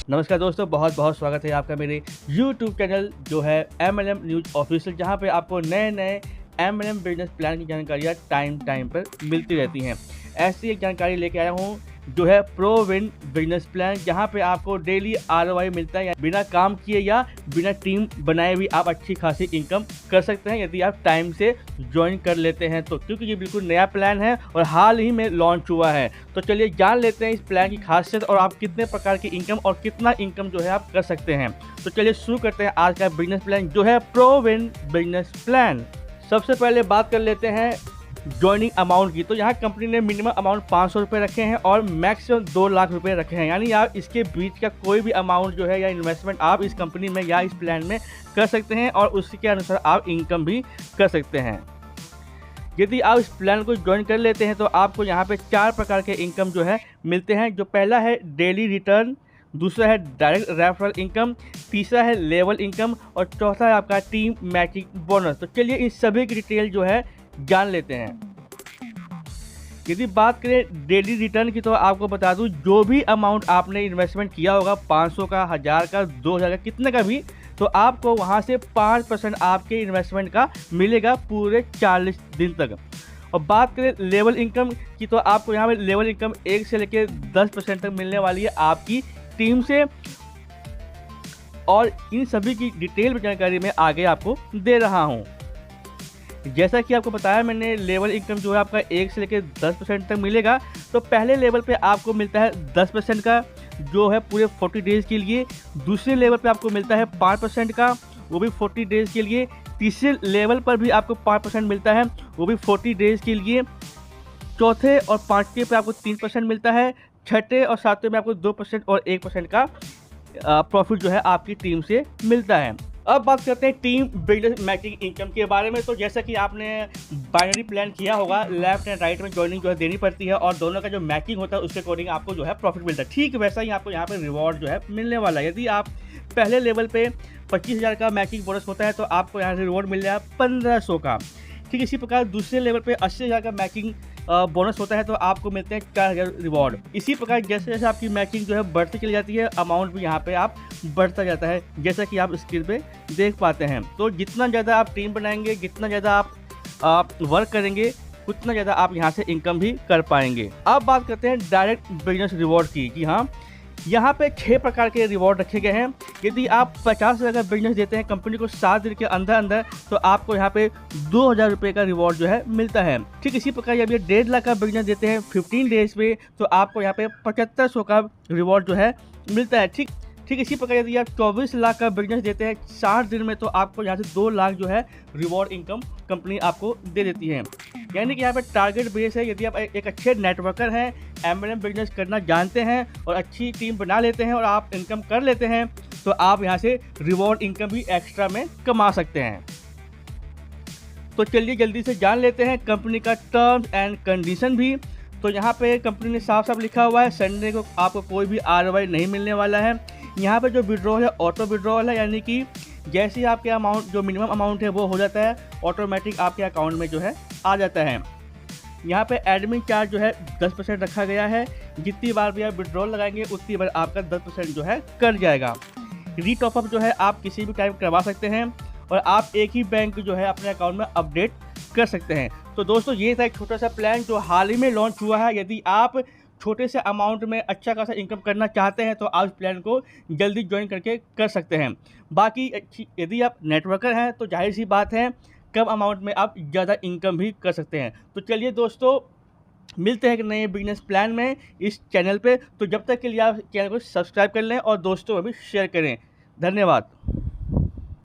नमस्कार दोस्तों, बहुत बहुत स्वागत है आपका मेरे YouTube चैनल जो है MLM न्यूज़ ऑफिशियल, जहां पे आपको नए नए MLM बिजनेस प्लान की जानकारियां टाइम पर मिलती रहती हैं। ऐसी एक जानकारी लेके आया हूं जो है प्रो विन बिजनेस प्लान, जहां पे आपको डेली ROI मिलता है। या बिना काम किए या बिना टीम बनाए भी आप अच्छी खासी इनकम कर सकते हैं यदि आप टाइम से ज्वाइन कर लेते हैं तो, क्योंकि ये बिल्कुल नया प्लान है और हाल ही में लॉन्च हुआ है। तो चलिए जान लेते हैं इस प्लान की खासियत और आप कितने प्रकार की इनकम और कितना इनकम जो है आप कर सकते हैं। तो चलिए शुरू करते हैं आज का बिजनेस प्लान जो है प्रो विन बिजनेस प्लान। सबसे पहले बात कर लेते हैं ज्वाइनिंग अमाउंट की। तो यहाँ कंपनी ने मिनिमम अमाउंट 500 रुपये रखे हैं और मैक्सिमम 2 लाख रुपए रखे हैं। यानी आप इसके बीच का कोई भी अमाउंट जो है या इन्वेस्टमेंट आप इस कंपनी में या इस प्लान में कर सकते हैं और उसी के अनुसार आप इनकम भी कर सकते हैं। यदि आप इस प्लान को ज्वाइन कर लेते हैं तो आपको यहाँ पे 4 प्रकार के इनकम जो है मिलते हैं। जो पहला है डेली रिटर्न, दूसरा है डायरेक्ट रेफरल इनकम, तीसरा है लेवल इनकम और चौथा है आपका टीम मैचिंग बोनस। तो चलिए इस सभी की डिटेल जो है जान लेते हैं। यदि बात करें डेली रिटर्न की तो आपको बता दूं, जो भी अमाउंट आपने इन्वेस्टमेंट किया होगा 500 का, 1000 का, 2000 का, कितने का भी, तो आपको वहां से 5% आपके इन्वेस्टमेंट का मिलेगा पूरे 40 दिन तक। और बात करें लेवल इनकम की तो आपको यहाँ पे लेवल इनकम 1 से लेकर 10% तक मिलने वाली है आपकी टीम से। और इन सभी की डिटेल जानकारी मैं आगे आपको दे रहा हूँ। जैसा कि आपको बताया मैंने, लेवल इनकम जो है आपका 1 से लेकर 10% तक मिलेगा। तो पहले लेवल पे आपको मिलता है 10% का जो है पूरे 40 डेज़ के लिए। दूसरे लेवल पे आपको मिलता है 5% का, वो भी 40 डेज़ के लिए। तीसरे लेवल पर भी आपको 5% मिलता है, वो भी 40 डेज़ के लिए। चौथे और पाँचवें पे आपको 3% मिलता है। छठे और सातवें में आपको 2% और 1% का प्रॉफिट जो है आपकी टीम से मिलता है। अब बात करते हैं टीम बिजनेस मैचिंग इनकम के बारे में। तो जैसा कि आपने बाइनरी प्लान किया होगा, लेफ्ट एंड राइट में ज्वाइनिंग जो है देनी पड़ती है और दोनों का जो मैचिंग होता है उसके अकॉर्डिंग आपको जो है प्रॉफिट मिलता है। ठीक वैसा ही आपको यहाँ पे रिवॉर्ड जो है मिलने वाला है। यदि आप पहले लेवल पे 25,000 का मैचिंग बोनस होता है तो आपको यहाँ से रिवॉर्ड मिल जाएगा 1500 का। ठीक इसी प्रकार दूसरे लेवल पे 80,000 का मैचिंग बोनस होता है तो आपको मिलते हैं 4000 रिवॉर्ड। इसी प्रकार जैसे जैसे आपकी मैचिंग जो है बढ़ती चली जाती है, अमाउंट भी यहाँ पे आप बढ़ता जाता है, जैसा कि आप स्क्रीन पे देख पाते हैं। तो जितना ज़्यादा आप टीम बनाएंगे, जितना ज़्यादा आप वर्क करेंगे, उतना ज़्यादा आप यहाँ से इनकम भी कर पाएंगे। अब बात करते हैं डायरेक्ट बिजनेस रिवॉर्ड की। जी हाँ, यहाँ पे 6 प्रकार के रिवॉर्ड रखे गए हैं। यदि आप 50,000 का बिजनेस देते हैं कंपनी को 7 दिन के अंदर अंदर तो आपको यहाँ पे 2000 रुपये का रिवॉर्ड जो है मिलता है। ठीक इसी प्रकार जब ये 1.5 लाख का बिजनेस देते हैं 15 डेज पे तो आपको यहाँ पे 7500 का रिवॉर्ड जो है मिलता है। ठीक इसी प्रकार यदि आप 24 लाख का बिजनेस देते हैं 60 दिन में तो आपको यहाँ से 2 लाख जो है रिवॉर्ड इनकम कंपनी आपको दे देती है। यानी कि यहाँ पे टारगेट बेस है। यदि आप एक अच्छे नेटवर्कर हैं, MLM बिजनेस करना जानते हैं और अच्छी टीम बना लेते हैं और आप इनकम कर लेते हैं तो आप यहाँ से रिवॉर्ड इनकम भी एक्स्ट्रा में कमा सकते हैं। तो चलिए जल्दी से जान लेते हैं कंपनी का टर्म्स एंड कंडीशन भी। तो यहाँ पे कंपनी ने साफ साफ लिखा हुआ है संडे को आपको कोई भी ROI नहीं मिलने वाला है। यहाँ पे जो विड्रॉल है ऑटो विड्रॉल है, यानी कि जैसे ही आपके अमाउंट जो मिनिमम अमाउंट है वो हो जाता है ऑटोमेटिक आपके अकाउंट में जो है आ जाता है। यहाँ पे एडमिन चार्ज जो है 10% रखा गया है। जितनी बार भी आप विड्रॉल लगाएंगे उतनी बार आपका 10% जो है कट जाएगा। रीटॉपअप जो है आप किसी भी टाइम करवा सकते हैं और आप एक ही बैंक जो है अपने अकाउंट में अपडेट कर सकते हैं। तो दोस्तों ये था एक छोटा सा प्लान जो हाल ही में लॉन्च हुआ है। यदि आप छोटे से अमाउंट में अच्छा खासा इनकम करना चाहते हैं तो आप इस प्लान को जल्दी ज्वाइन करके कर सकते हैं। बाकी यदि आप नेटवर्कर हैं तो जाहिर सी बात है कम अमाउंट में आप ज़्यादा इनकम भी कर सकते हैं। तो चलिए दोस्तों मिलते हैं एक नए बिजनेस प्लान में इस चैनल पे। तो जब तक के लिए आप चैनल को सब्सक्राइब कर लें और दोस्तों में भी शेयर करें। धन्यवाद।